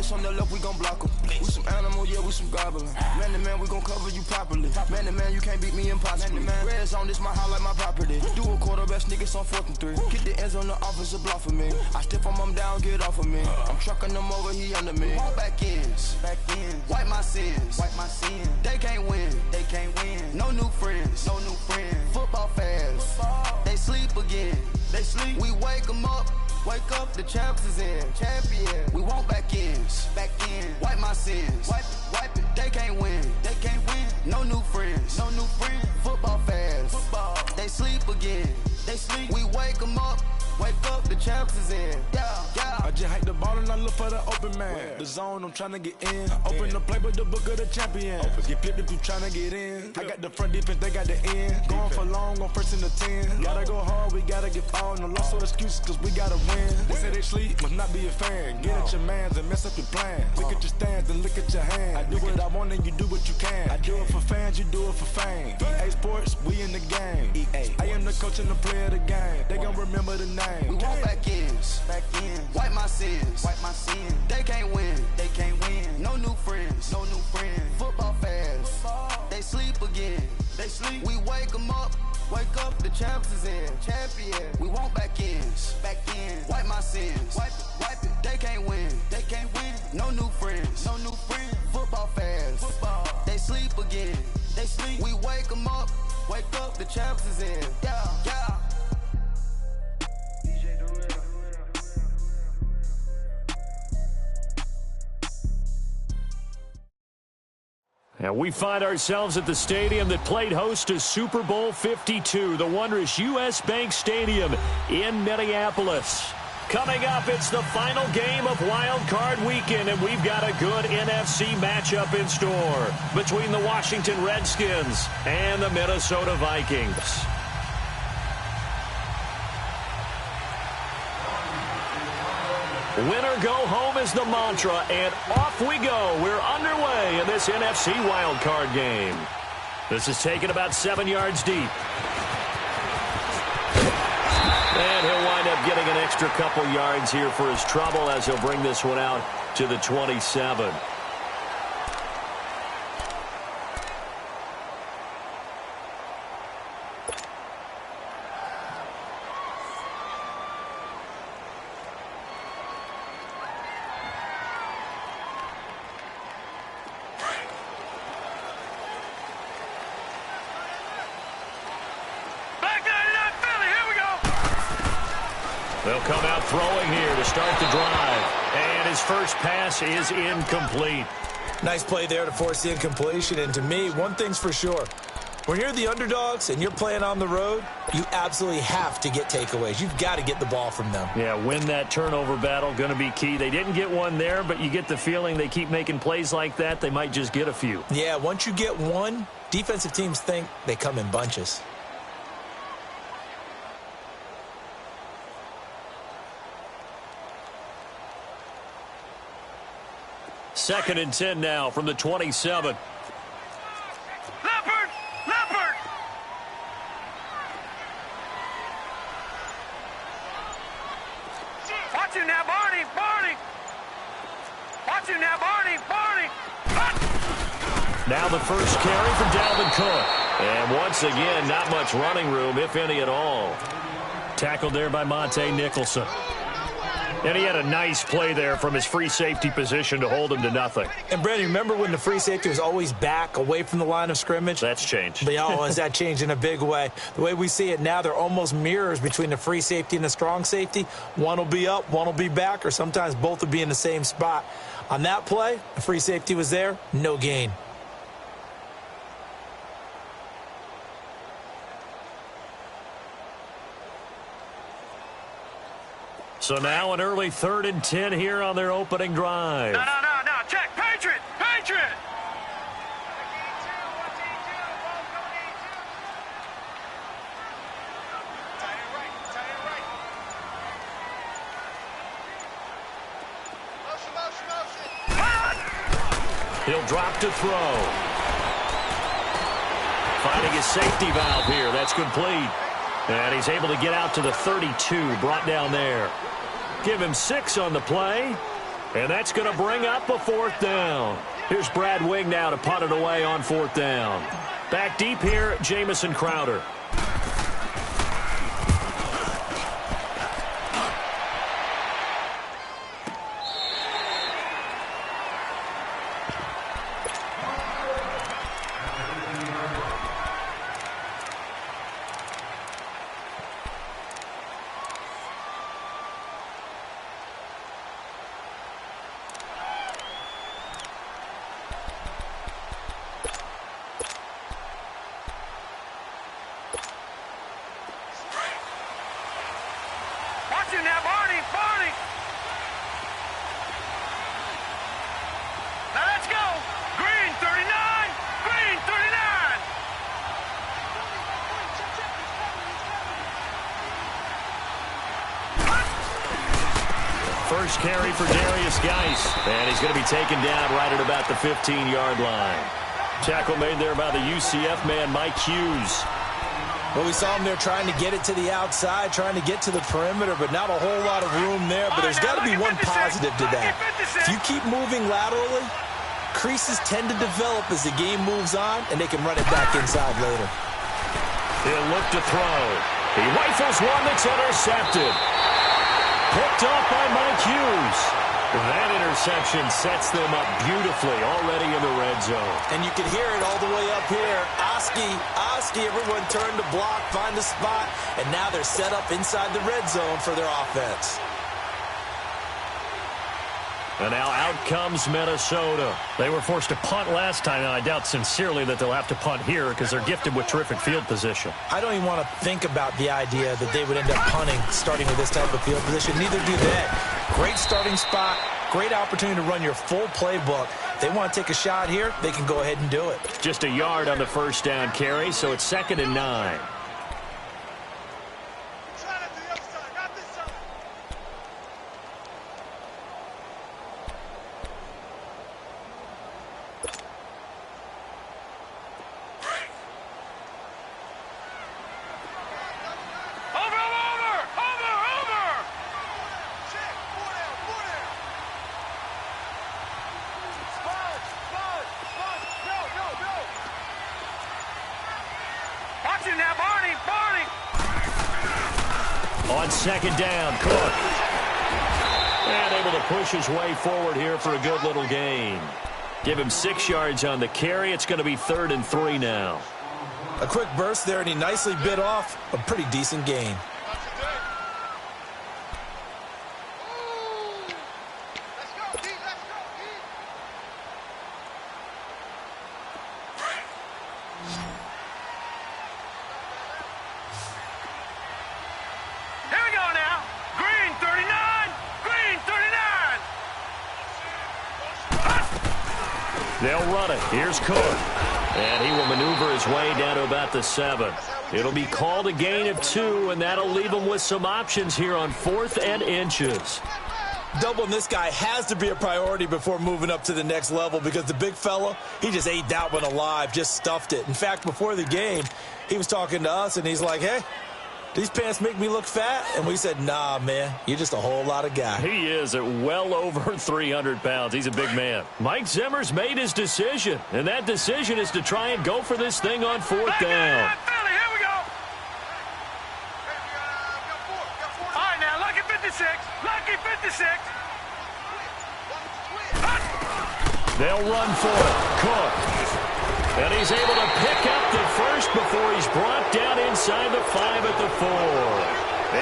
police on the left, we gon' block them. We some animal, yeah, we some goblin. Man to man, we gon' cover you properly. Man to man, you can't beat me impossibly. Red zone, this my house like my property. Do a quarterback sneak, it's on 4th and 3. Get the ends on the offensive block for me. I step on them down, get off of me. I'm trucking them over, he under me. Back ends, wipe my sins, They can't win, No new friends, Football fast, they sleep again. We wake them up. Wake up, the champs is in. Champion. We want back ends. Wipe my sins. Wipe it. They can't win. No new friends. Football fast. They sleep again. We wake them up. Wake up, the champs is in. Yeah. I just hike the ball and I look for the open man. The zone, I'm tryna get in. Open the playbook, the book of the champion. Get flipped if you tryna get in. I got the front defense, they got the end. Going for long, on 1st and 10. Gotta go hard, we gotta get all. No loss or excuses, cause we gotta win. They say they sleep, must not be a fan. Get at your mans and mess up your plan. Look at your stands and look at your hands. I do what I want and you do what you can. I do it for fans, you do it for fame. EA Sports, we in the game. I am the coach and the player of the game. They gon' remember the name. We want back ends. Wipe my sins. They can't win. No new friends. Football fast. They sleep again. We wake them up. Wake up, the champs is in. Champion. We want back ends. Wipe my sins. Wipe it. They can't win. No new friends. Football fast. They sleep again. We wake them up. Wake up, the champs is in. Yeah. And we find ourselves at the stadium that played host to Super Bowl 52, the wondrous U.S. Bank Stadium in Minneapolis. Coming up, it's the final game of Wild Card Weekend, and we've got a good NFC matchup in store between the Washington Redskins and the Minnesota Vikings. Winner go home is the mantra, and off we go. We're underway in this NFC wildcard game. This is taken about 7 yards deep. And he'll wind up getting an extra couple yards here for his trouble as he'll bring this one out to the 27. They'll come out throwing here to start the drive. And his first pass is incomplete. Nice play there to force the incompletion. And to me, one thing's for sure. When you're the underdogs and you're playing on the road, you absolutely have to get takeaways. You've got to get the ball from them. Yeah, win that turnover battle, going to be key. They didn't get one there, but you get the feeling they keep making plays like that, they might just get a few. Yeah, once you get one, defensive teams think they come in bunches. Second and 10 now from the 27. Leopard! Watch him now, Barney! Watch him now, Barney! Now the first carry for Dalvin Cook. And once again, not much running room, if any at all. Tackled there by Monte Nicholson. And he had a nice play there from his free safety position to hold him to nothing. And, Brandon, remember when the free safety was always back away from the line of scrimmage? That's changed. But, has that changed in a big way? The way we see it now, they're almost mirrors between the free safety and the strong safety. One will be up, one will be back, or sometimes both will be in the same spot. On that play, the free safety was there, no gain. So now an early 3rd and 10 here on their opening drive. No. Check. Patriot. He'll drop to throw. Finding his safety valve here. That's complete. And he's able to get out to the 32, brought down there. Give him 6 on the play. And that's going to bring up a 4th down. Here's Brad Wing now to punt it away on 4th down. Back deep here, Jamison Crowder. Now, Barney. Now let's go. Green 39. Green 39. First carry for Darius Geis. And he's going to be taken down right at about the 15-yard line. Tackle made there by the UCF man, Mike Hughes. Well, we saw him there trying to get it to the outside, trying to get to the perimeter, but not a whole lot of room there. But there's got to be one positive to that. If you keep moving laterally, creases tend to develop as the game moves on, and they can run it back inside later. He'll look to throw. He rifles one that's intercepted. Picked off by Mike Hughes. That interception sets them up beautifully already in the red zone. And you can hear it all the way up here. Oski, everyone turned to block, find the spot, and now they're set up inside the red zone for their offense. And now out comes Minnesota. They were forced to punt last time, and I doubt sincerely that they'll have to punt here because they're gifted with terrific field position. I don't even want to think about the idea that they would end up punting starting with this type of field position. Neither do they. Great starting spot, great opportunity to run your full playbook. If they want to take a shot here, they can go ahead and do it. Just a yard on the first down carry, so it's 2nd and 9. Now, Barney. On 2nd down, Cook. And able to push his way forward here for a good little gain. Give him 6 yards on the carry. It's going to be 3rd and 3 now. A quick burst there, and he nicely bit off a pretty decent gain. They'll run it. Here's Cook. And he will maneuver his way down to about the 7. It'll be called a gain of 2, and that'll leave him with some options here on 4th and inches. Doubling this guy has to be a priority before moving up to the next level because the big fella, he just ate that one alive, just stuffed it. In fact, before the game, he was talking to us, and he's like, hey, these pants make me look fat? And we said, nah, man, you're just a whole lot of guy. He is at well over 300 pounds. He's a big man. Mike Zimmer's made his decision, and that decision is to try and go for this thing on 4th down. Here we go. All right, now, lucky 56. Lucky 56. They'll run for it. Cook. And he's able to pick up the first before he's brought down inside the 5 at the 4.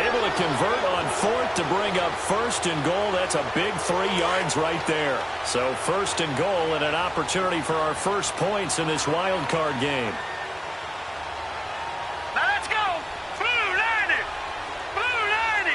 Able to convert on 4th to bring up 1st and goal. That's a big 3 yards right there. So 1st and goal and an opportunity for our first points in this wild card game. Now let's go. Blue 90. Blue 90.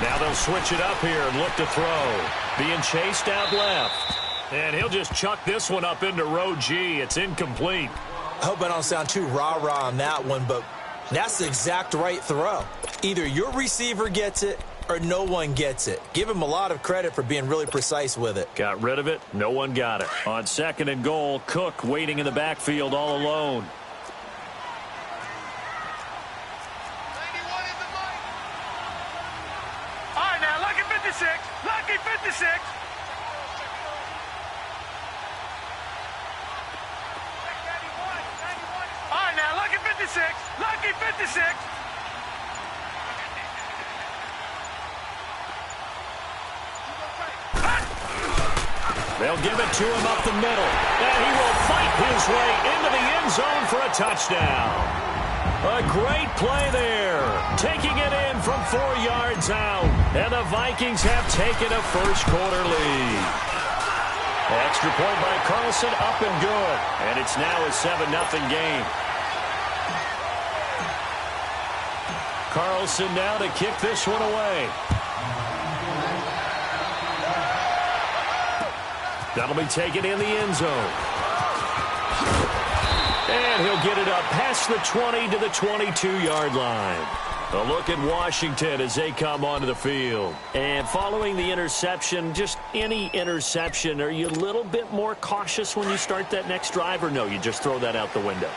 Now they'll switch it up here and look to throw. Being chased out left. And he'll just chuck this one up into row G. It's incomplete. I hope I don't sound too rah-rah on that one, but that's the exact right throw. Either your receiver gets it or no one gets it. Give him a lot of credit for being really precise with it. Got rid of it. No one got it. On 2nd and goal, Cook waiting in the backfield all alone. All right, now, lucky 56. Lucky 56. All right, now, lucky 56. Lucky 56. They'll give it to him up the middle, and he will fight his way into the end zone for a touchdown. A great play there, taking it in from 4 yards out, and the Vikings have taken a first-quarter lead. Extra point by Carlson, up and good, and it's now a 7-0 game. Carlson now to kick this one away. That'll be taken in the end zone. And he'll get it up past the 20 to the 22-yard line. A look at Washington as they come onto the field. And following the interception, just any interception, are you a little bit more cautious when you start that next drive, or no, you just throw that out the window?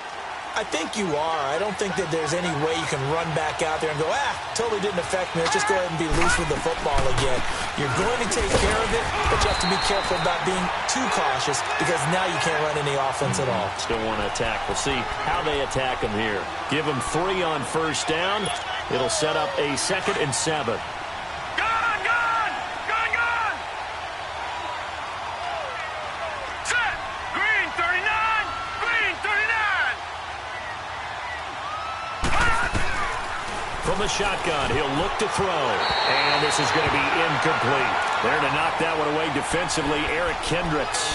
I think you are. I don't think that there's any way you can run back out there and go, totally didn't affect me. Let's just go ahead and be loose with the football again. You're going to take care of it, but you have to be careful about being too cautious because now you can't run any offense at all. Still want to attack. We'll see how they attack him here. Give him 3 on first down. It'll set up a 2nd and 7. From the shotgun, he'll look to throw. And this is going to be incomplete. There to knock that one away defensively, Eric Kendricks.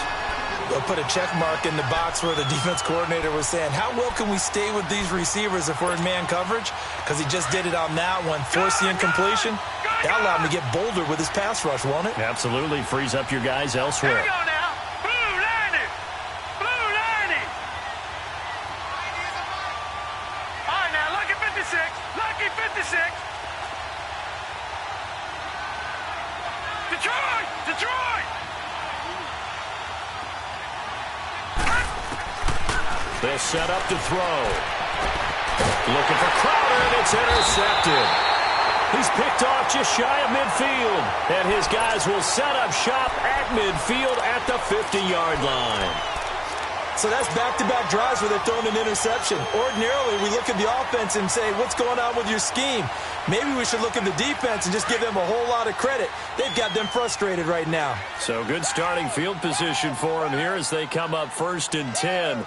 They'll put a check mark in the box where the defense coordinator was saying, how well can we stay with these receivers if we're in man coverage? Because he just did it on that one, force the incompletion. That'll allow him to get bolder with his pass rush, won't it? Absolutely. Frees up your guys elsewhere. Here we go now. Blue Lanny. Blue Lanny. All right, now, lucky 56. Lucky 56. Detroit! Detroit! They'll set up to throw. Looking for Crowder, and it's intercepted. He's picked off just shy of midfield. And his guys will set up shop at midfield at the 50-yard line. So that's back-to-back drives where they're throwing an interception. Ordinarily, we look at the offense and say, what's going on with your scheme? Maybe we should look at the defense and just give them a whole lot of credit. They've got them frustrated right now. So good starting field position for them here as they come up 1st and 10.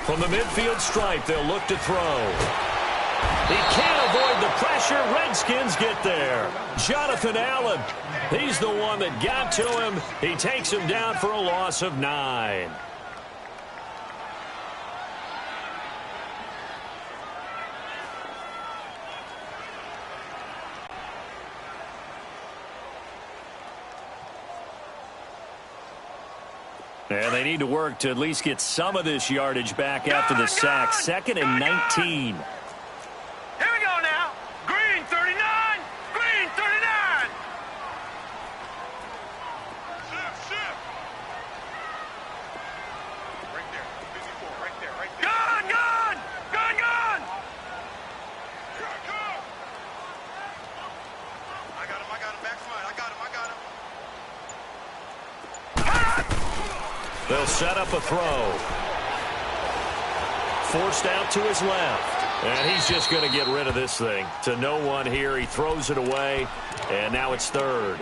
From the midfield stripe, they'll look to throw. He can't avoid the pressure. Redskins get there. Jonathan Allen, he's the one that got to him. He takes him down for a loss of 9. And they need to work to at least get some of this yardage back after the sack. 2nd and 19. Here we go now. Green 39. Green 39. Shift. Right there. 54. Right there. Right there. Gun. Go. I got him. Back slide. I got him. They'll set up a throw. Forced out to his left. And he's just going to get rid of this thing. To no one here. He throws it away. And now it's 3rd.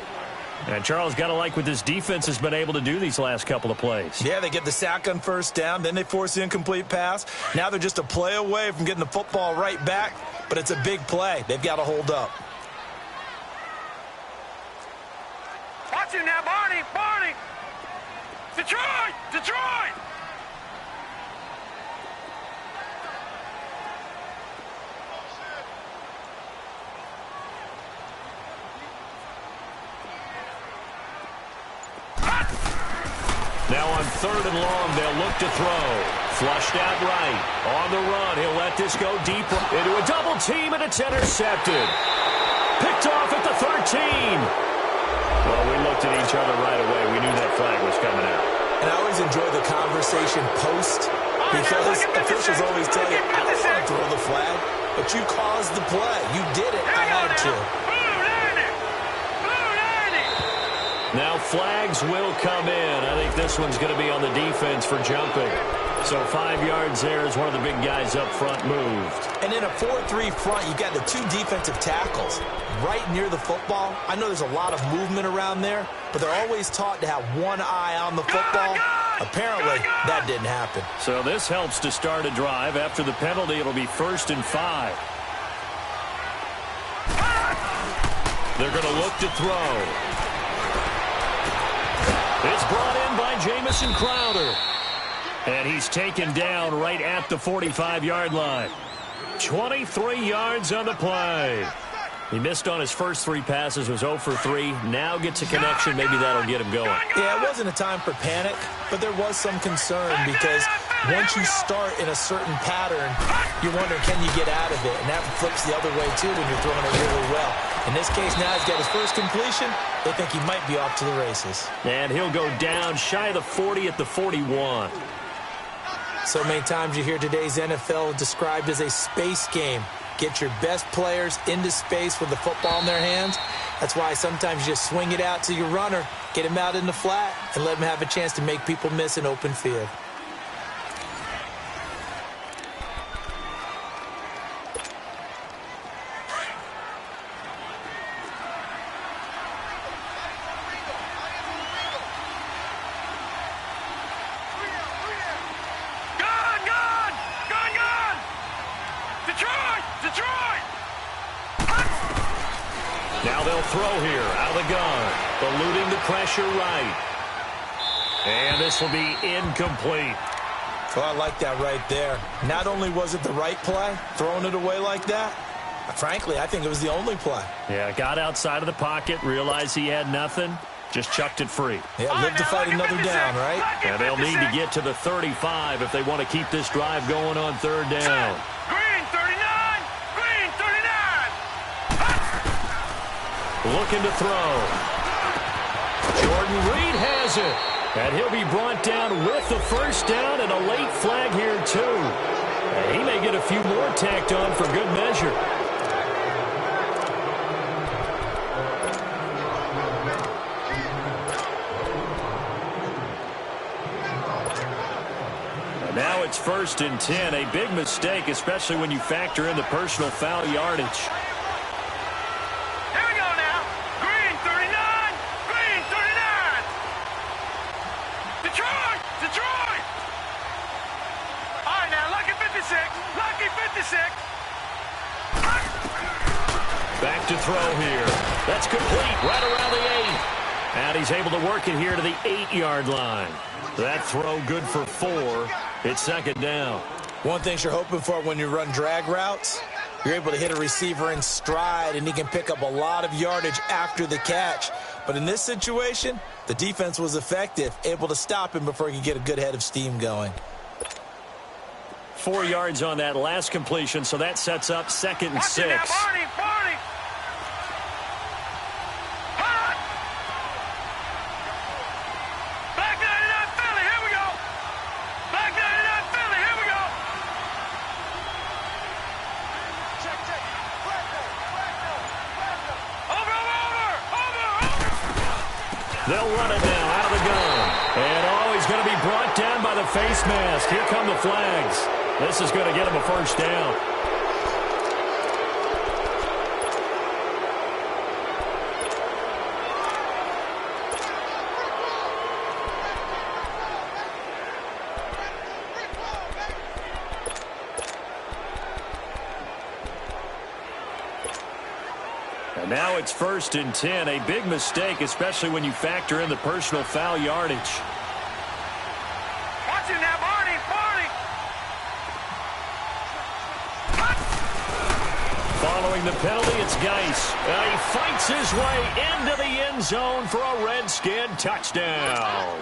And Charles, got to like what this defense has been able to do these last couple of plays. Yeah, they get the sack on first down. Then they force the incomplete pass. Now they're just a play away from getting the football right back. But it's a big play. They've got to hold up. Watch him now, Barney. Detroit! Now on 3rd and long, they'll look to throw. Flushed out right. On the run. He'll let this go deep into a double team, and it's intercepted. Picked off at the 13. Well, we looked at each other right away. We knew that flag was coming out. And I always enjoy the conversation post because officials always tell you, I don't want to throw the flag, but you caused the play. You did it. I had to. Now flags will come in. I think this one's going to be on the defense for jumping. So 5 yards there as one of the big guys up front moved. And in a 4-3 front, you've got the 2 defensive tackles right near the football. I know there's a lot of movement around there, but they're always taught to have one eye on the football. Apparently, that didn't happen. So this helps to start a drive. After the penalty, it'll be 1st and 5. They're going to look to throw. It's brought in by Jamison Crowder. And he's taken down right at the 45-yard line. 23 yards on the play. He missed on his first 3 passes, was 0 for 3. Now gets a connection. Maybe that'll get him going. Yeah, it wasn't a time for panic, but there was some concern because once you start in a certain pattern, you're wondering, can you get out of it? And that flips the other way, too, when you're throwing it really well. In this case, now he's got his first completion. They think he might be off to the races. And he'll go down shy of the 40 at the 41. So many times you hear today's NFL described as a space game. Get your best players into space with the football in their hands. That's why sometimes you just swing it out to your runner, get him out in the flat, and let him have a chance to make people miss an open field. Now they'll throw here out of the gun. Eluding the pressure right. And this will be incomplete. Well, I like that right there. Not only was it the right play, throwing it away like that, frankly, I think it was the only play. Yeah, got outside of the pocket, realized he had nothing, just chucked it free. Yeah, live to fight another down, right? Yeah, they'll need to get to the 35 if they want to keep this drive going on 3rd down. Green 39! Green 39! Looking to throw. Jordan Reed has it. And he'll be brought down with the 1st down and a late flag here, too. And he may get a few more tacked on for good measure. And now it's 1st and 10. A big mistake, especially when you factor in the personal foul yardage. Back to throw here. That's complete right around the 8. And he's able to work it here to the 8-yard line. That throw good for 4. It's 2nd down. One thing you're hoping for when you run drag routes, you're able to hit a receiver in stride, and he can pick up a lot of yardage after the catch. But in this situation, the defense was effective, able to stop him before he could get a good head of steam going. 4 yards on that last completion, so that sets up 2nd and 6. They'll run it now out of the gun. And he's going to be brought down by the face mask. Here come the flags. This is going to get him a 1st down. And now it's 1st and 10. A big mistake, especially when you factor in the personal foul yardage. Watch him now, Barney. Following the penalty, it's Geis. He fights his way into the end zone for a Redskin touchdown.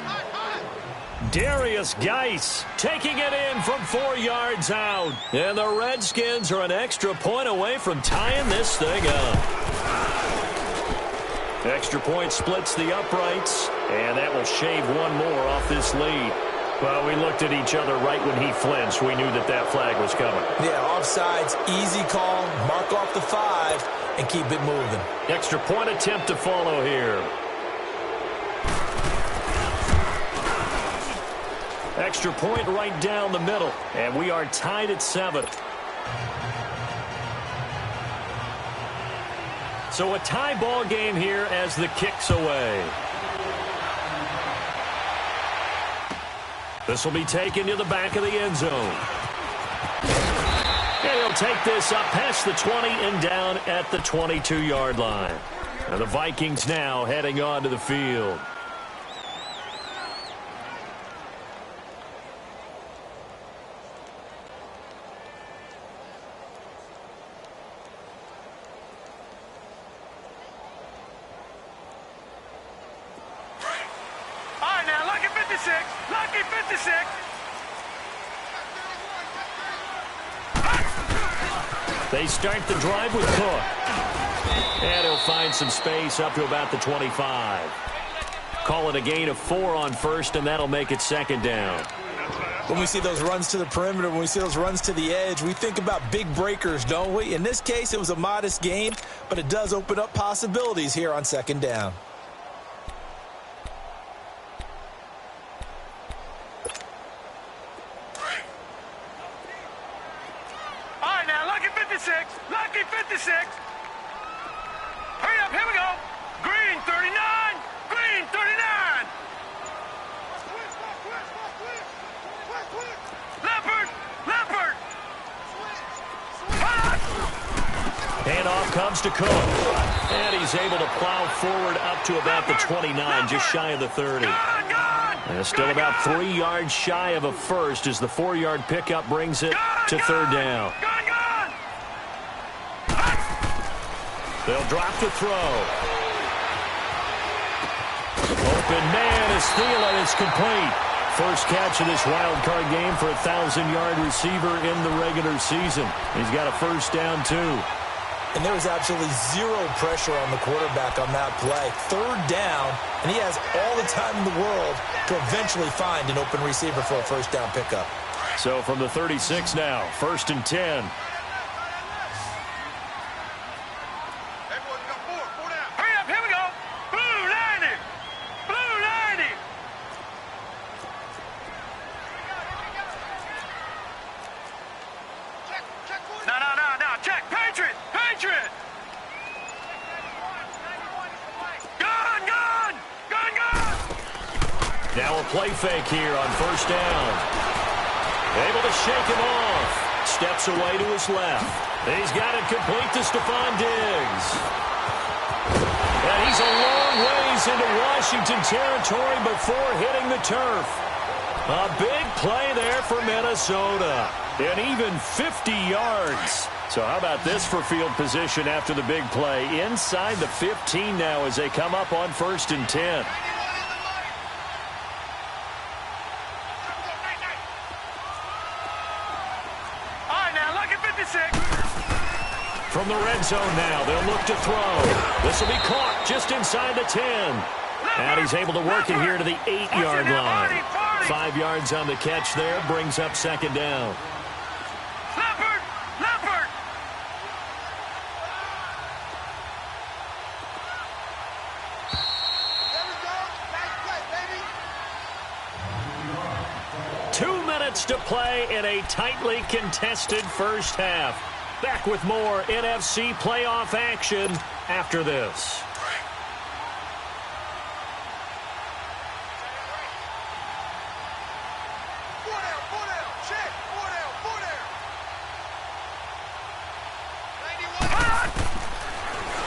Darius Geis taking it in from 4 yards out. And the Redskins are an extra point away from tying this thing up. Extra point splits the uprights, and that will shave one more off this lead. Well, we looked at each other right when he flinched. We knew that that flag was coming. Yeah, offsides, easy call, mark off the 5, and keep it moving. Extra point attempt to follow here. Extra point right down the middle, and we are tied at 7. So a tie ball game here as the kick's away. This will be taken to the back of the end zone. And he'll take this up past the 20 and down at the 22-yard line. And the Vikings now heading onto the field. Lucky 56. They start the drive with Cook. And he'll find some space up to about the 25. Call it a gain of 4 on first, and that'll make it 2nd down. When we see those runs to the perimeter, when we see those runs to the edge, we think about big breakers, don't we? In this case, it was a modest gain, but it does open up possibilities here on 2nd down. Lucky 56. Hurry up, here we go. Green 39. Green 39. Leopard. Leopard. Handoff comes to Cook. And he's able to plow forward up to about the 29, just shy of the 30. And still about 3 yards shy of a first as the 4-yard pickup brings it to 3rd down. They'll drop the throw. Open man is Thielen. It's complete. First catch of this wild card game for a 1,000-yard receiver in the regular season. He's got a first down, too. And there was absolutely zero pressure on the quarterback on that play. 3rd down, and he has all the time in the world to eventually find an open receiver for a first down pickup. So from the 36 now, 1st and 10. Now a play fake here on 1st down. Able to shake him off. Steps away to his left. He's got it complete to Stephon Diggs. And he's a long ways into Washington territory before hitting the turf. A big play there for Minnesota. And even 50 yards. So how about this for field position after the big play? Inside the 15 now as they come up on 1st and 10. From the red zone now, they'll look to throw. This will be caught just inside the 10. And he's able to work it here to the 8-yard line. 5 yards on the catch there, brings up 2nd down. Leopard! Leopard! There we go. 2 minutes to play in a tightly contested first half. Back with more NFC playoff action after this.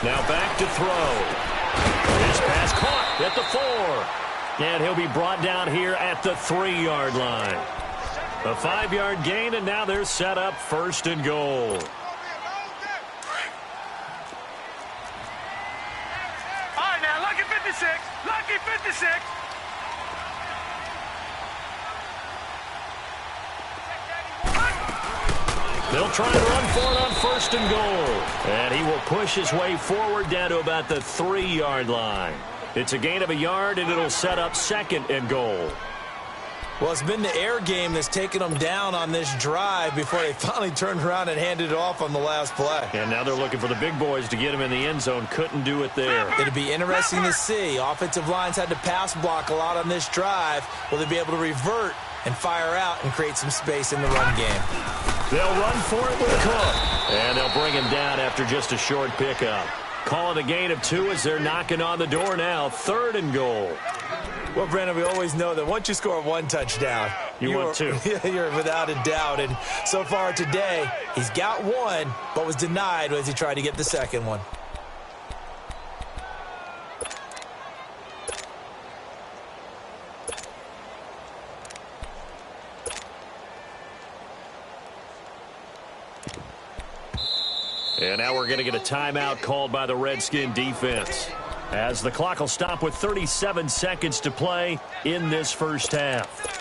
Now back to throw. His pass caught at the 4. And he'll be brought down here at the 3-yard line. A 5-yard gain, and now they're set up 1st and goal. Lucky 56. They'll try and run for it on 1st and goal. And he will push his way forward down to about the 3-yard line. It's a gain of a yard, and it'll set up 2nd and goal. Well, it's been the air game that's taken them down on this drive before they finally turned around and handed it off on the last play. And now they're looking for the big boys to get him in the end zone. Couldn't do it there. It'll be interesting to see. Offensive lines had to pass block a lot on this drive. Will they be able to revert and fire out and create some space in the run game? They'll run for it with Cook. And they'll bring him down after just a short pickup. Calling a gain of 2 as they're knocking on the door now. 3rd and goal. Well, Brandon, we always know that once you score 1 touchdown, you want 2. You're without a doubt. And so far today, he's got 1, but was denied as he tried to get the 2nd one. And now we're going to get a timeout called by the Redskin defense, as the clock will stop with 37 seconds to play in this first half.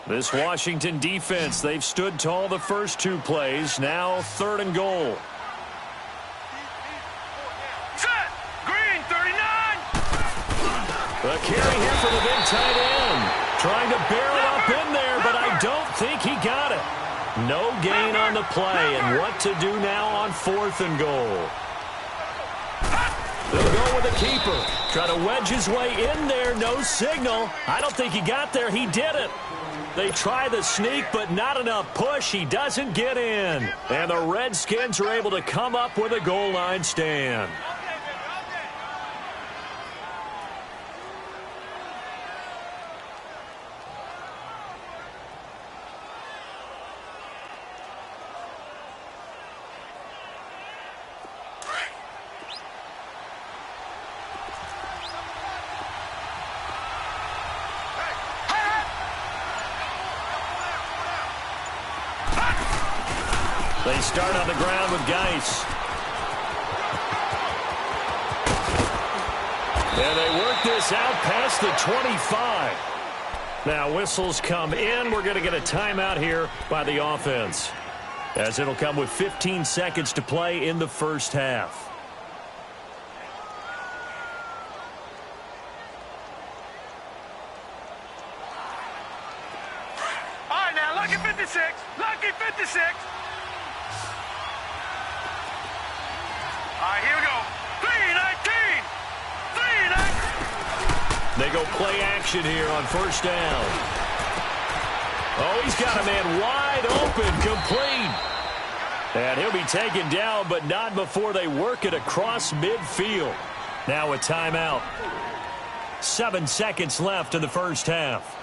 This Washington defense, they've stood tall the first 2 plays. Now 3rd and goal. Set! Green, 39! The carry here for the big tight end. Trying to barrel up in there, but I don't think he got it. No gain on the play, and what to do now on 4th and goal. They'll go with a keeper. Try to wedge his way in there. No signal. I don't think he got there. He did it. They try the sneak, but not enough push. He doesn't get in. And the Redskins are able to come up with a goal line stand. They start on the ground with Geis. And they work this out past the 25. Now whistles come in. We're going to get a timeout here by the offense, as it'll come with 15 seconds to play in the first half. All right, now, lucky 56. Lucky 56. All right, here we go. 3-19. 3-19. They go play action here on 1st down. Oh, he's got a man wide open, complete. And he'll be taken down, but not before they work it across midfield. Now a timeout. 7 seconds left in the first half.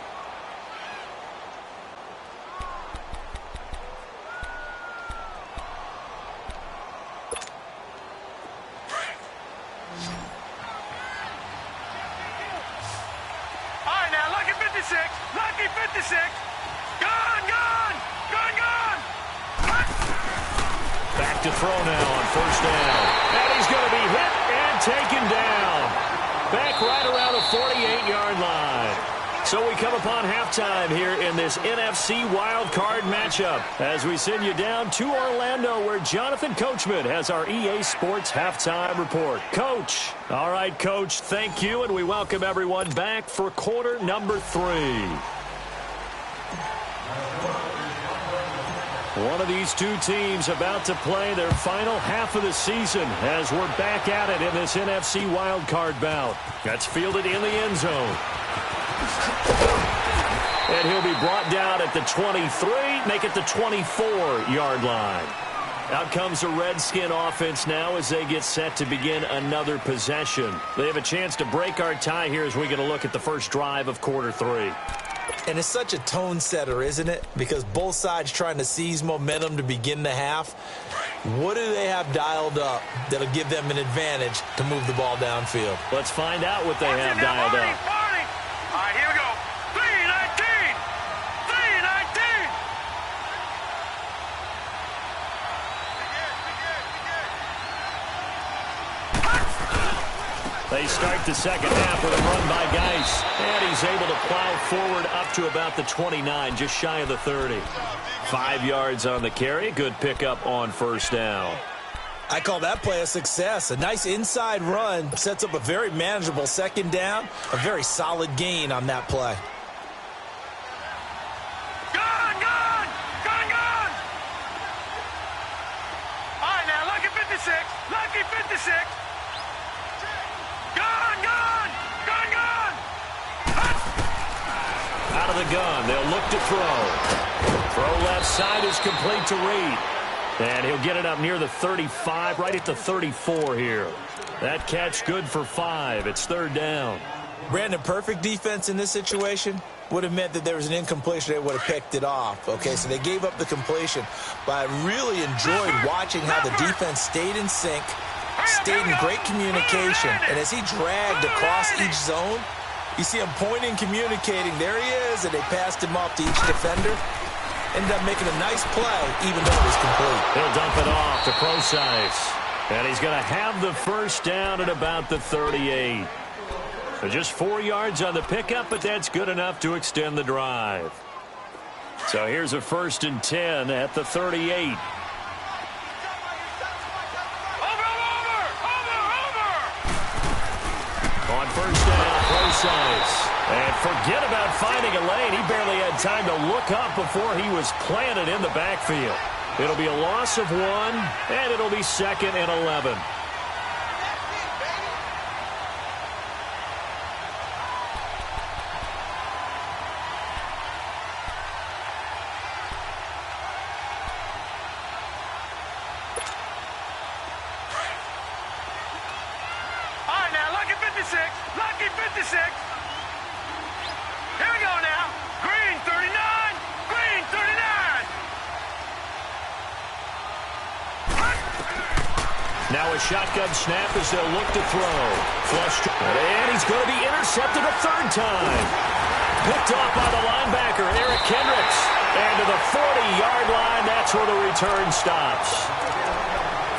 Lucky 56. Gone. Back to throw now on 1st down. And he's going to be hit and taken down. Back right around the 48-yard line. So we come upon halftime here in this NFC Wild Card matchup, as we send you down to Orlando, where Jonathan Coachman has our EA Sports halftime report. Coach. All right, Coach, thank you, and we welcome everyone back for quarter number 3. One of these two teams about to play their final half of the season as we're back at it in this NFC Wild Card bout. That's fielded in the end zone. And he'll be brought down at the 23, make it the 24-yard line. Out comes the Redskin offense now as they get set to begin another possession. They have a chance to break our tie here as we get a look at the first drive of quarter 3. And it's such a tone setter, isn't it? Because both sides trying to seize momentum to begin the half. What do they have dialed up that'll give them an advantage to move the ball downfield? Let's find out what they have dialed up. All right, here we go. 3-19. 3-19. They start the second half with a run by Geis. And he's able to plow forward up to about the 29, just shy of the 30. 5 yards on the carry. Good pickup on first down. I call that play a success. A nice inside run sets up a very manageable second down. A very solid gain on that play. Gone, gone, gone, gone. All right, now, lucky 56. Lucky 56. Gone, gone, gone, gone. Out of the gun, they'll look to throw. Throw left side is complete to Reed. And he'll get it up near the 35, right at the 34 here. That catch good for 5. It's third down. Brandon, perfect defense in this situation would have meant that there was an incompletion. They would have picked it off. Okay, so they gave up the completion. But I really enjoyed watching how the defense stayed in sync, stayed in great communication. And as he dragged across each zone, you see him pointing, communicating. There he is, and they passed him off to each defender. Ended up making a nice play, even though it was complete. He'll dump it off to Procise. And he's going to have the first down at about the 38. So just 4 yards on the pickup, but that's good enough to extend the drive. So here's a 1st and 10 at the 38. On first down, Procise. And forget about finding a lane. He barely had time to look up before he was planted in the backfield. It'll be a loss of 1, and it'll be 2nd and 11. All right, now, lucky 56. Lucky 56. Here we go now. Green 39. Green 39. Now a shotgun snap as they'll look to throw. Flushed. And he's going to be intercepted a 3rd time. Picked off by the linebacker, Eric Kendricks. And to the 40-yard line, that's where the return stops.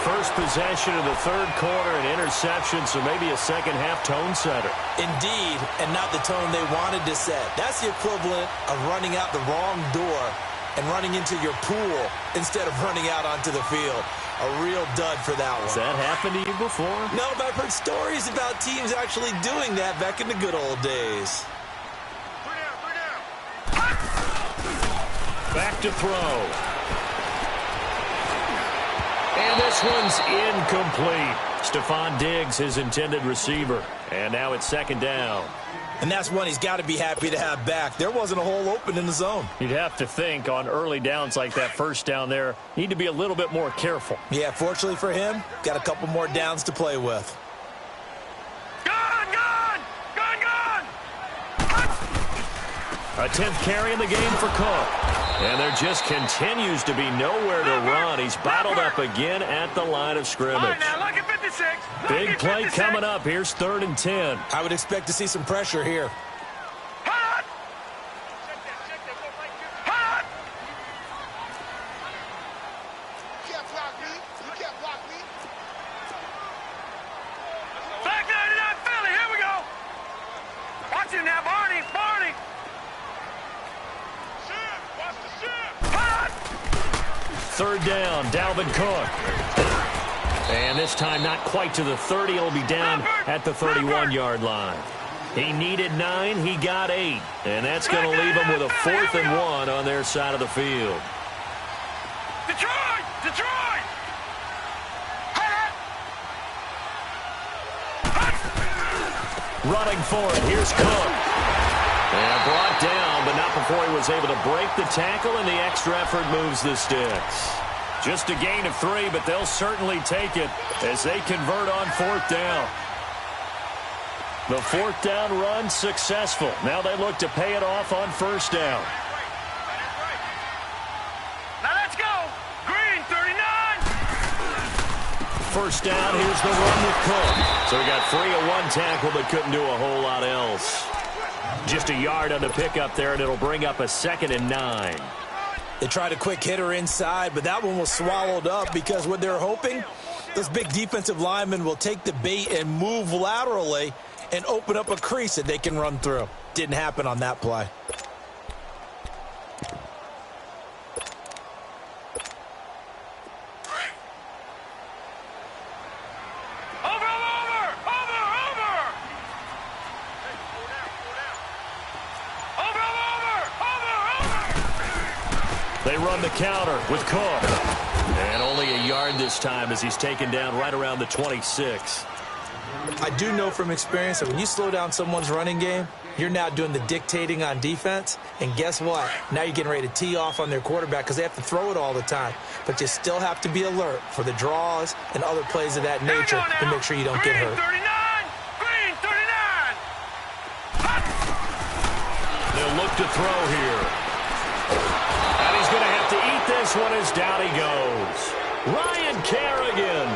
First possession of the 3rd quarter, an interception, so maybe a second-half tone setter. Indeed, and not the tone they wanted to set. That's the equivalent of running out the wrong door and running into your pool instead of running out onto the field. A real dud for that one. Has that happened to you before? No, but I've heard stories about teams actually doing that back in the good old days. Back to throw. And this one's incomplete. Stephon Diggs, his intended receiver. And now it's 2nd down. And that's one he's got to be happy to have back. There wasn't a hole open in the zone. You'd have to think on early downs like that, first down there, need to be a little bit more careful. Yeah, fortunately for him, got a couple more downs to play with. Gone, gone, gone, gone. A 10th carry in the game for Cook. And there just continues to be nowhere to run. He's bottled up again at the line of scrimmage. All right, now, lucky 56. Big play coming up. Here's 3rd and 10. I would expect to see some pressure here. Hot. Hot. You can't block me. You can't block me. Back 99 Philly. Here we go. Watch him now, Barney. Barney. Watch the ship. Hot. 3rd down, Dalvin Cook. And this time not quite to the 30. He'll be down at the 31-yard line. He needed 9. He got 8. And that's going to leave him with a 4th and 1 on their side of the field. Detroit. Detroit. Hot. Running for it. Here's Cook. And brought down, but not before he was able to break the tackle, and the extra effort moves the sticks. Just a gain of 3, but they'll certainly take it as they convert on 4th down. The fourth down run successful. Now they look to pay it off on first down. Now let's go. Green 39. First down, here's the run with Cook. So he got free of one tackle but couldn't do a whole lot else. Just a yard on the pickup there, and it'll bring up a 2nd and 9. They tried a quick hitter inside, but that one was swallowed up because what they're hoping, those big defensive linemen will take the bait and move laterally and open up a crease that they can run through. Didn't happen on that play. They run the counter with Cook. And only a yard this time as he's taken down right around the 26. I do know from experience that when you slow down someone's running game, you're now doing the dictating on defense. And guess what? Now you're getting ready to tee off on their quarterback because they have to throw it all the time. But you still have to be alert for the draws and other plays of that nature to make sure you don't get hurt. Green 39. They'll look to throw here. And he's going to have to eat this one as down he goes. Ryan Kerrigan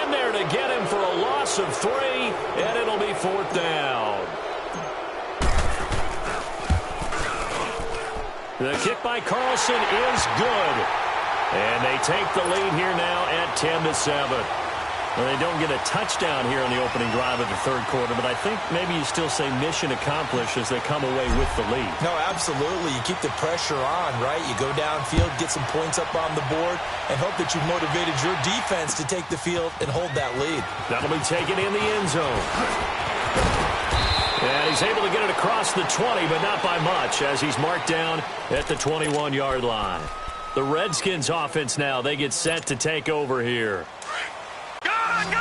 in there to get him for a loss of 3, and it'll be 4th down. The kick by Carlson is good. And they take the lead here now at 10-7. Well, they don't get a touchdown here in the opening drive of the third quarter, but I think maybe you still say mission accomplished as they come away with the lead. No, absolutely. You keep the pressure on, right? You go downfield, get some points up on the board, and hope that you motivated your defense to take the field and hold that lead. That'll be taken in the end zone. And he's able to get it across the 20, but not by much, as he's marked down at the 21-yard line. The Redskins offense now, they get set to take over here. Gone!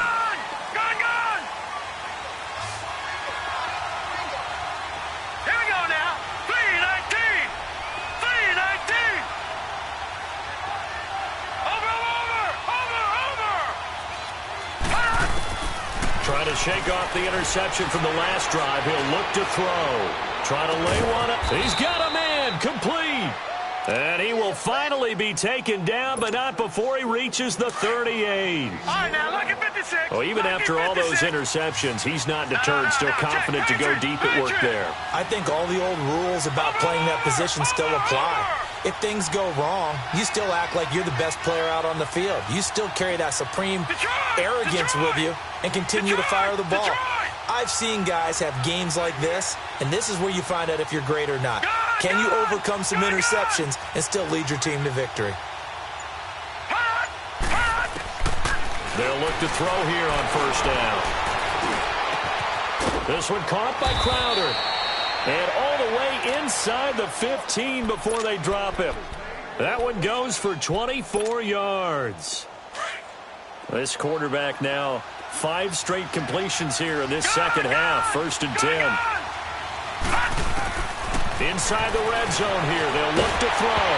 Here we go now. 3-19. Over. Trying to shake off the interception from the last drive. He'll look to throw. Trying to lay one up. He's got a man. Complete. And he will finally be taken down, but not before he reaches the 38. All right, now look at 56. Well, even after all those interceptions, he's not deterred, still confident to go deep at work there. I think all the old rules about playing that position still apply. If things go wrong, you still act like you're the best player out on the field. You still carry that supreme arrogance with you and continue to fire the ball. I've seen guys have games like this, and this is where you find out if you're great or not. Can you overcome some interceptions and still lead your team to victory? They'll look to throw here on first down. This one caught by Crowder. And all the way inside the 15 before they drop him. That one goes for 24 yards. This quarterback now 5 straight completions here in this second half. 1st and 10. Inside the red zone here. They'll look to throw.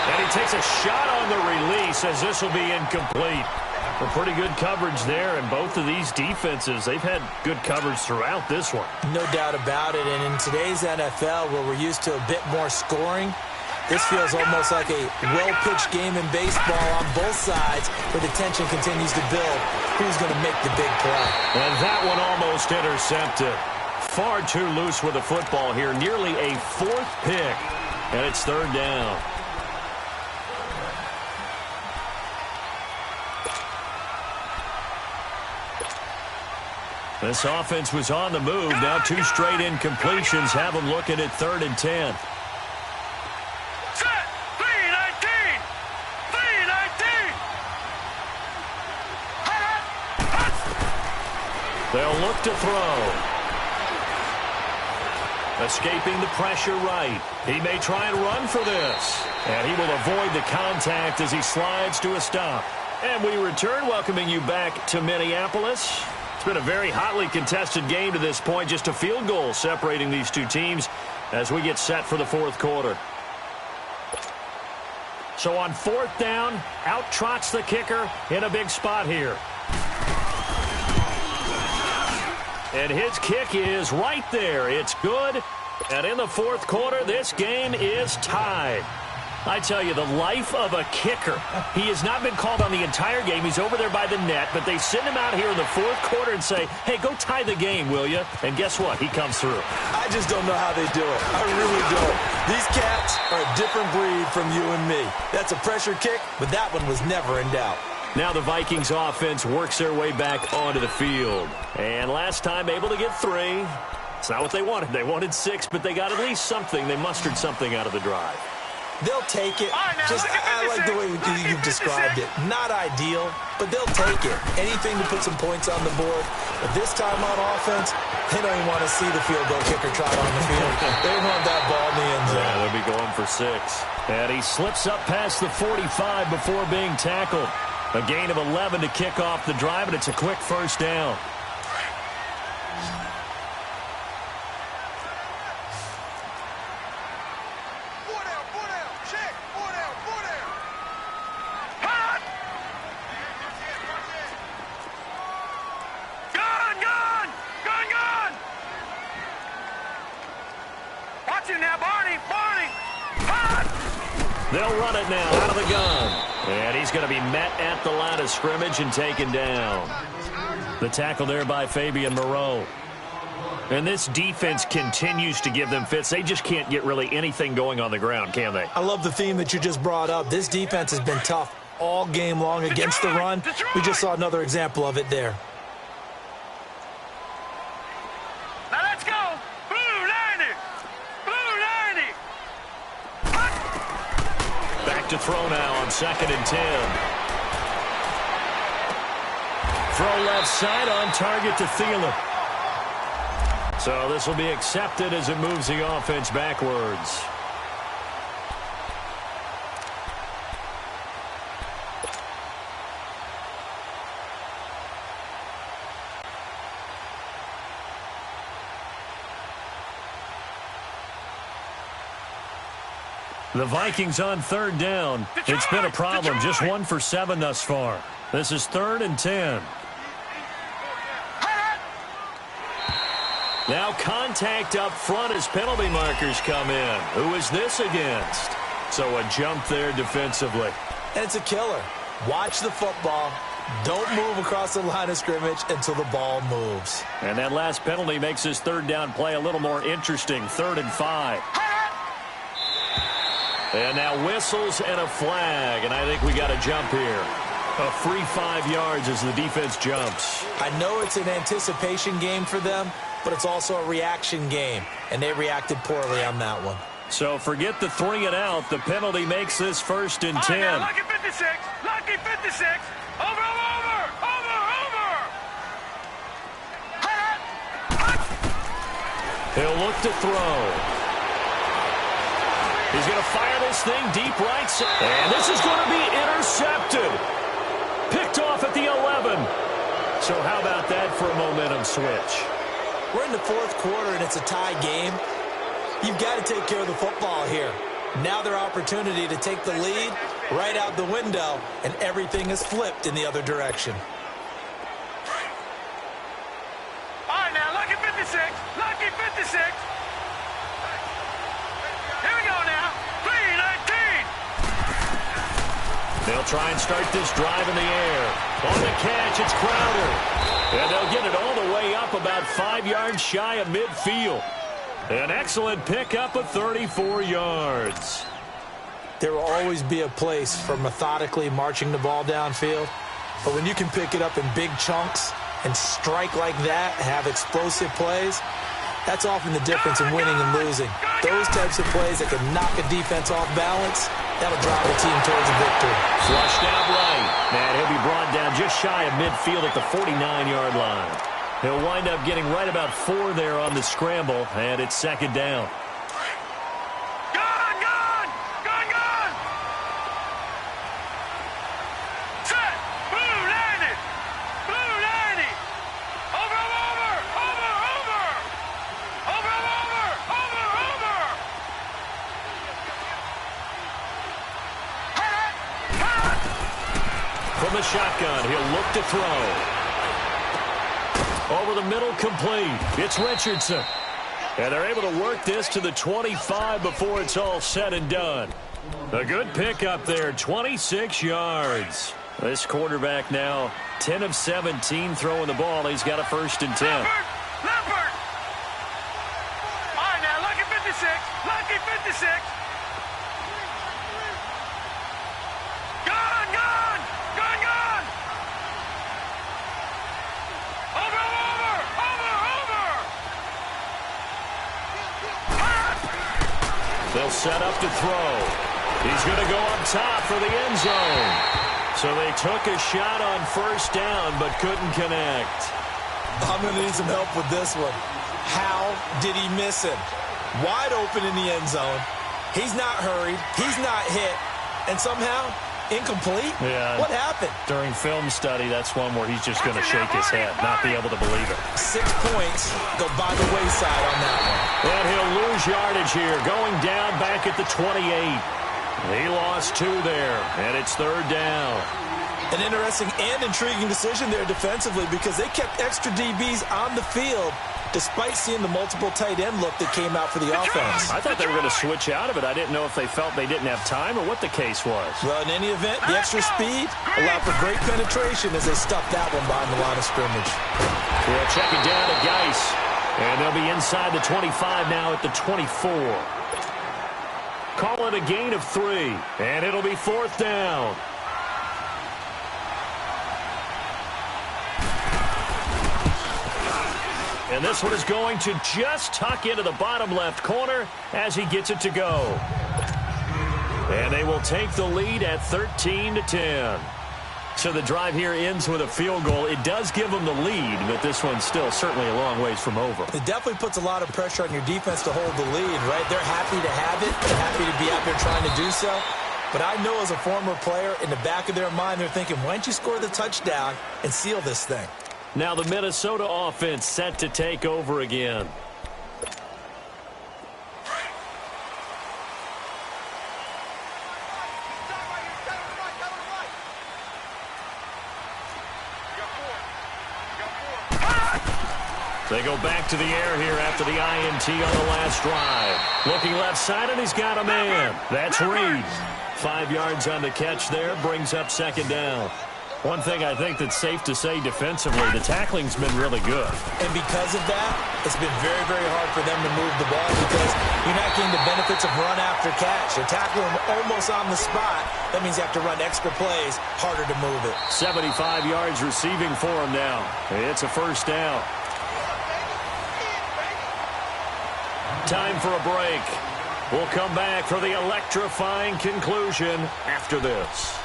And he takes a shot on the release as this will be incomplete. A pretty good coverage there, and both of these defenses, they've had good coverage throughout this one. No doubt about it, and in today's NFL, where we're used to a bit more scoring, this feels almost like a well-pitched game in baseball on both sides, where the tension continues to build. Who's going to make the big play? And that one almost intercepted. Far too loose with the football here, nearly a 4th pick, and it's 3rd down. This offense was on the move. Now 2 straight incompletions have them looking at 3rd and 10. Set. 3-19. 3-19. They'll look to throw. Escaping the pressure right. He may try and run for this. And he will avoid the contact as he slides to a stop. And we return, welcoming you back to Minneapolis. It's been a very hotly contested game to this point. Just a field goal separating these two teams as we get set for the 4th quarter. So on 4th down, out trots the kicker in a big spot here. And his kick is right there. It's good. And in the fourth quarter, this game is tied. I tell you, the life of a kicker. He has not been called on the entire game. He's over there by the net, but they send him out here in the fourth quarter and say, hey, go tie the game, will you? And guess what? He comes through. I just don't know how they do it. I really don't. These cats are a different breed from you and me. That's a pressure kick, but that one was never in doubt. Now the Vikings offense works their way back onto the field. And last time able to get 3. It's not what they wanted. They wanted 6, but they got at least something. They mustered something out of the drive. They'll take it. I like the way you've described it. Not ideal, but they'll take it. Anything to put some points on the board. But this time on offense, they don't even want to see the field goal kicker trot on the field. They want that ball in the end zone. Yeah, they'll be going for 6. And he slips up past the 45 before being tackled. A gain of 11 to kick off the drive, and it's a quick first down. They'll run it now out of the gun. And he's going to be met at the line of scrimmage and taken down. The tackle there by Fabian Moreau. And this defense continues to give them fits. They just can't get really anything going on the ground, can they? I love the theme that you just brought up. This defense has been tough all game long against the run. We just saw another example of it there. Now let's go. Blue 90. Blue 90. Back to throw now on 2nd and 10. Throw left side on target to Thielen. So this will be accepted as it moves the offense backwards. The Vikings on 3rd down. It's been a problem. Just 1 for 7 thus far. This is 3rd and 10. Now contact up front as penalty markers come in. Who is this against? So a jump there defensively. And it's a killer. Watch the football. Don't move across the line of scrimmage until the ball moves. And that last penalty makes this 3rd down play a little more interesting. 3rd and 5. And now whistles and a flag. And I think we got a jump here. A free 5 yards as the defense jumps. I know it's an anticipation game for them, but it's also a reaction game, and they reacted poorly on that one. So forget the 3 and out. The penalty makes this 1st and 10. Now, lucky 56. Lucky 56. Over. He'll look to throw. He's going to fire this thing deep right side. And this is going to be intercepted. Picked off at the 11. So how about that for a momentum switch? We're in the 4th quarter, and it's a tie game. You've got to take care of the football here. Now their opportunity to take the lead right out the window, and everything is flipped in the other direction. All right, now, lucky 56. Lucky 56. Here we go now. 3-19. They'll try and start this drive in the air. On the catch, it's Crowder. And they'll get it all the way up about 5 yards shy of midfield. An excellent pickup of 34 yards. There will always be a place for methodically marching the ball downfield. But when you can pick it up in big chunks and strike like that, have explosive plays, that's often the difference in winning and losing. Those types of plays that can knock a defense off balance, that'll drive the team towards a victory. Flushed out right. And he'll be brought down just shy of midfield at the 49-yard line. He'll wind up getting right about 4 there on the scramble, and it's 2nd down. Gun! Set! Blue 90! Blue 90! Over! From the shotgun, he'll look to throw. Over the middle, complete. It's Richardson. And they're able to work this to the 25 before it's all said and done. A good pickup there, 26 yards. This quarterback now 10 of 17 throwing the ball. He's got a 1st and 10. Leopard! All right, now, lucky 56. Lucky 56. Gone, gone! Gone, gone! Over, over! Over, over! They'll set up to throw. He's going to go up top for the end zone. So they took a shot on 1st down, but couldn't connect. I'm going to need some help with this one. How did he miss him? Wide open in the end zone. He's not hurried. He's not hit. And somehow, incomplete? Yeah. What happened? During film study, that's one where he's just going to shake his head, not be able to believe it. 6 points go by the wayside on that one. And he'll lose yardage here, going down back at the 28. He lost 2 there, and it's 3rd down. An interesting and intriguing decision there defensively because they kept extra DBs on the field despite seeing the multiple tight end look that came out for the offense. I thought they were going to switch out of it. I didn't know if they felt they didn't have time or what the case was. Well, in any event, the extra speed allowed for great penetration as they stuffed that one behind the line of scrimmage. We'll check it down to Geis, and they'll be inside the 25 now at the 24. Call it a gain of 3, and it'll be 4th down. And this one is going to just tuck into the bottom left corner as he gets it to go. And they will take the lead at 13-10. So the drive here ends with a field goal. It does give them the lead, but this one's still certainly a long ways from over. It definitely puts a lot of pressure on your defense to hold the lead, right? They're happy to have it. They're happy to be out there trying to do so. But I know as a former player, in the back of their mind, they're thinking, why don't you score the touchdown and seal this thing? Now the Minnesota offense set to take over again. They go back to the air here after the INT on the last drive. Looking left side, and he's got a man. That's Reed. 5 yards on the catch there, brings up 2nd down. One thing I think that's safe to say defensively, the tackling's been really good. And because of that, it's been very, very hard for them to move the ball because you're not getting the benefits of run after catch. You're tackling them almost on the spot. That means you have to run extra plays, harder to move it. 75 yards receiving for him now. It's a 1st down. Time for a break. We'll come back for the electrifying conclusion after this.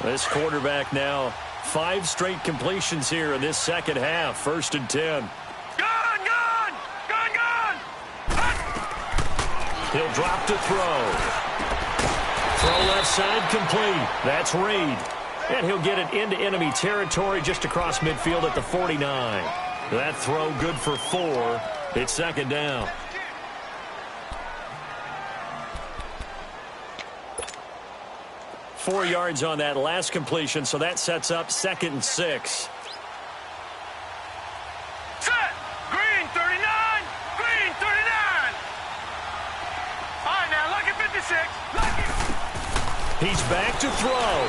This quarterback now 5 straight completions here in this second half. 1st and 10. Gone, gone! Gone, gone! He'll drop to throw. Throw left side complete. That's Reed. And he'll get it into enemy territory just across midfield at the 49. That throw good for 4. It's 2nd down. Four yards on that last completion, so that sets up 2nd and 6. Set! Green 39! Green 39! All right, now, lucky 56. Lucky! He's back to throw.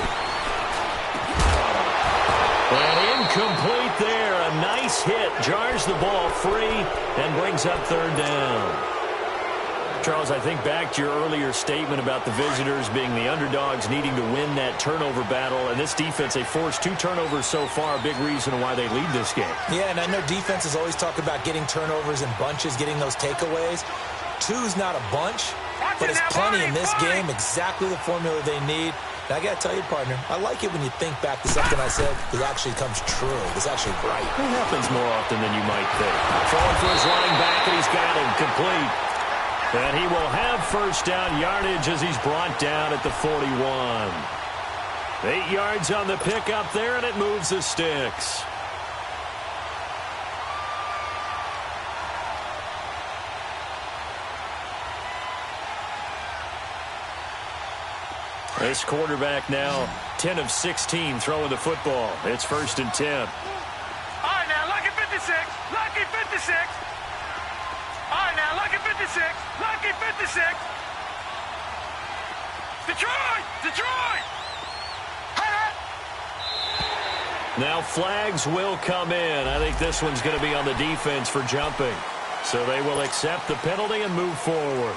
And incomplete there. A nice hit. Jars the ball free and brings up 3rd down. Charles, I think back to your earlier statement about the visitors being the underdogs needing to win that turnover battle. And this defense, they forced 2 turnovers so far, a big reason why they lead this game. Yeah, and I know defenses always talk about getting turnovers in bunches, getting those takeaways. 2's not a bunch, but it's plenty in this game, exactly the formula they need. And I got to tell you, partner, I like it when you think back to something I said that actually comes true. It's actually right. It happens more often than you might think. Throwing for his running back, and he's got him complete. And he will have 1st down yardage as he's brought down at the 41. 8 yards on the pickup there, and it moves the sticks. This quarterback now 10 of 16 throwing the football. It's 1st and 10. All right, now, lucky 56. Lucky 56. All right, now, lucky 56. Lucky 56. Detroit! Detroit! Now flags will come in. I think this one's going to be on the defense for jumping. So they will accept the penalty and move forward.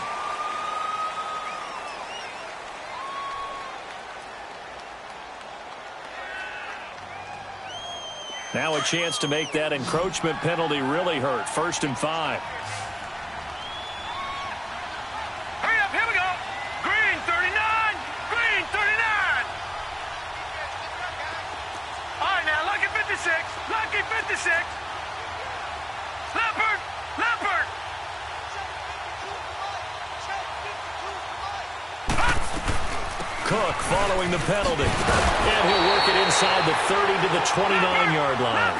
Now a chance to make that encroachment penalty really hurt. 1st and 5. Hurry up, here we go. Green 39. Green 39. All right, now, lucky 56. Lucky 56. Leopard. Leopard. Cook following the penalty. And he'll work it inside the 30 to the 29-yard line.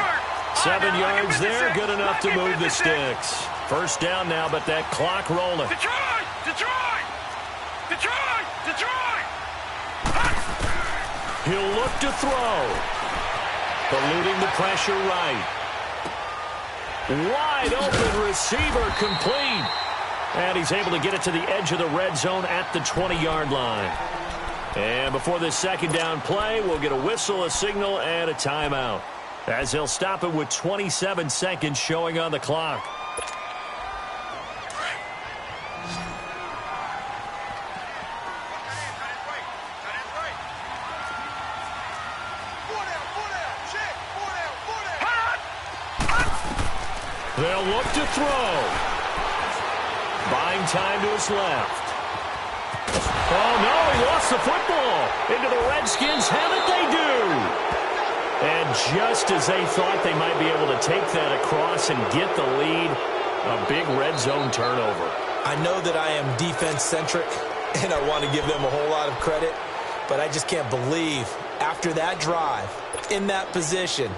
7 yards there, good enough to move the sticks. 1st down now, but that clock rolling. Detroit! Detroit! Detroit! Detroit! He'll look to throw. Eluding the pressure right. Wide open receiver complete. And he's able to get it to the edge of the red zone at the 20-yard line. And before this 2nd down play, we'll get a whistle, a signal, and a timeout, as he'll stop it with 27 seconds showing on the clock. They'll look to throw. Buying time to his left. Oh, no, he lost the football. Into the Redskins' hand, they do. And just as they thought they might be able to take that across and get the lead, a big red zone turnover. I know that I am defense-centric, and I want to give them a whole lot of credit, but I just can't believe after that drive, in that position,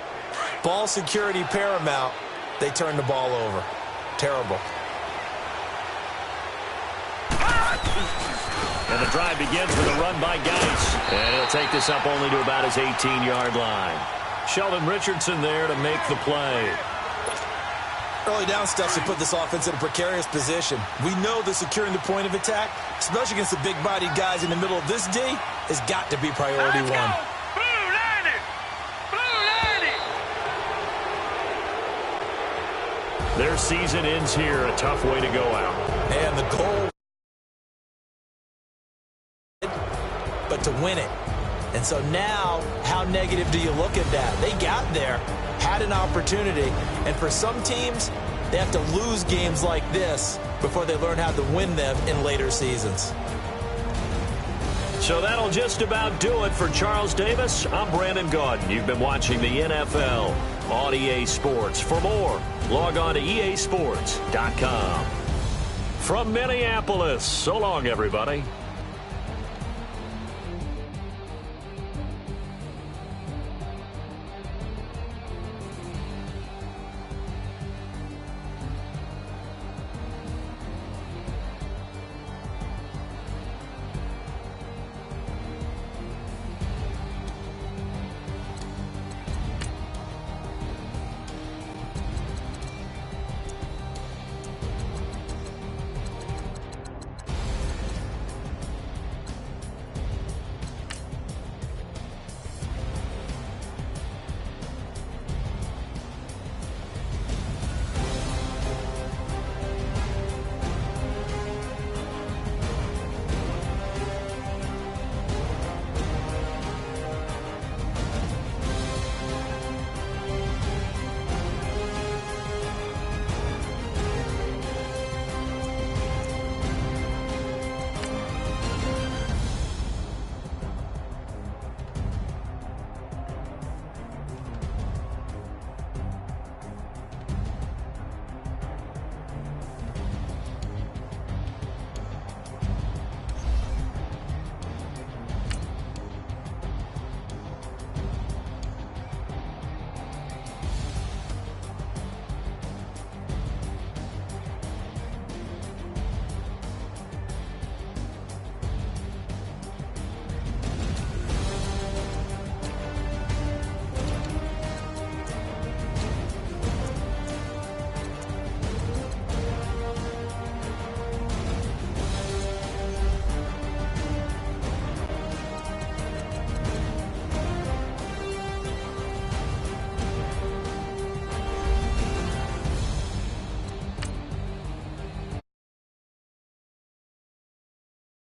ball security paramount, they turned the ball over. Terrible. And the drive begins with a run by Geis. And he'll take this up only to about his 18-yard line. Sheldon Richardson there to make the play. Early down steps to put this offense in a precarious position. We know that securing the point of attack, especially against the big-bodied guys in the middle of this D, has got to be priority one. Blue 90! Blue 90! Their season ends here. A tough way to go out. And the goal, but to win it. And so now, how negative do you look at that? They got there, had an opportunity, and for some teams, they have to lose games like this before they learn how to win them in later seasons. So that'll just about do it for Charles Davis. I'm Brandon Gaudin. You've been watching the NFL on EA Sports. For more, log on to easports.com. From Minneapolis, so long, everybody.